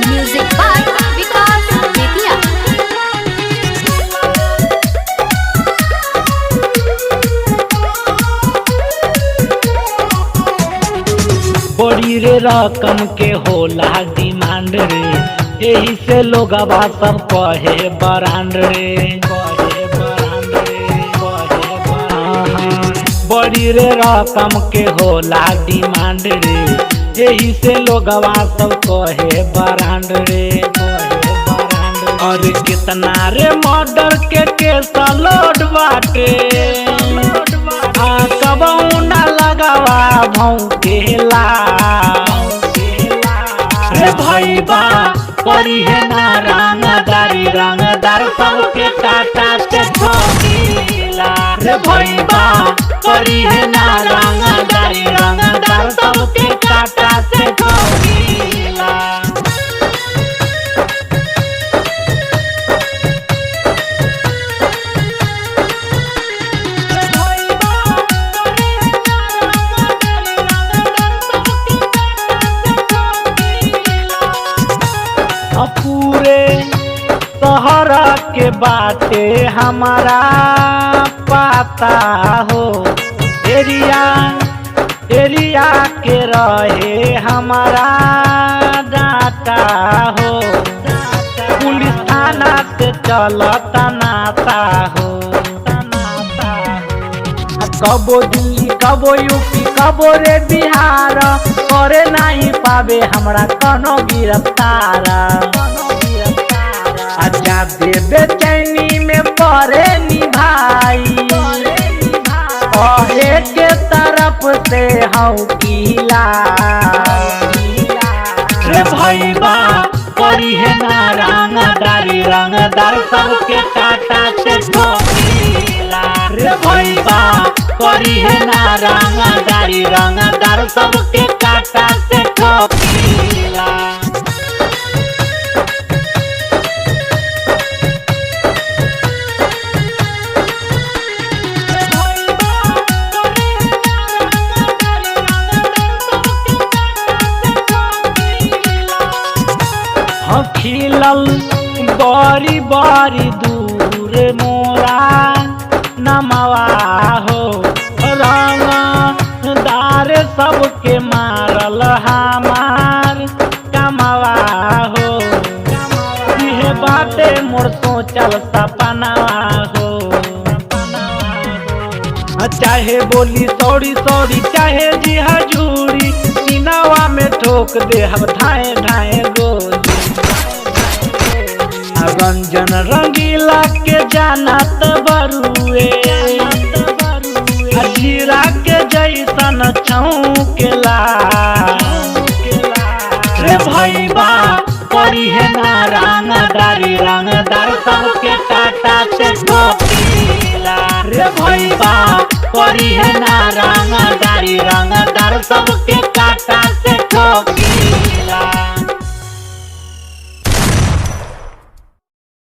Music by विकास बेतिया। बड़ी रे रकम के होला डिमांड रे, यही से लोगवा सब कहे ब्रांड रे, कहे ब्रांड रे, कहे ब्रांड रे। बड़ी रे रकम के होला डिमांड रे, यही से लोगवा सब कहे ब्रांड रे, कहे ब्रांड रे। और कितना रे मर्डर के केस लोड बाटे, कबहू ना लगावा भौंकेला रे भईबा करी है ना रंगदारी, रंगदार सबके काटा से ठोकीला रे भईबा करी है ना रंगदारी, रंगदार सबके काटा से ठोकीला। पूरे शहर के बाटे हमारा पता हो, एरिया एरिया के रहे हमारा डाटा हो, पुलिस थाना से चलता नाता हो। कबो दिल्ली कबो यूपी कबो रे बिहार, करे नहीं पावे हमरा कोनो गिरफ्तार। अच्छा देवे चैनी में परे निभाई, कहे के तरफ से हूँ किला रे भईबा करी है ना रंगदारी, रंगदार सबके काटा से ठोकीला रे भईबा करी है ना रंगदारी, रंगदार सबके काटा से ठोकीला। खिलल बड़ी बड़ी दूर मोरा नमवा हो, रंगदार सबके मारल हमार कमवा हो। यह बाटे मोर सोचल सपनवा हो, चाहे बोली सॉरी सॉरी चाहे जी हजूरी, सीनावा में ठोक दे हम ढाए ढाए गोली। रंजन रंगीला के जानत बरुए, जीरा के जैसन चौकेला रे भईबा करी है ना रंगदारी, रंगदार सबके काटा से ठोकीला रे भईबा करी है ना रंगदारी, रंगदार सबके काटा से ठोकीला।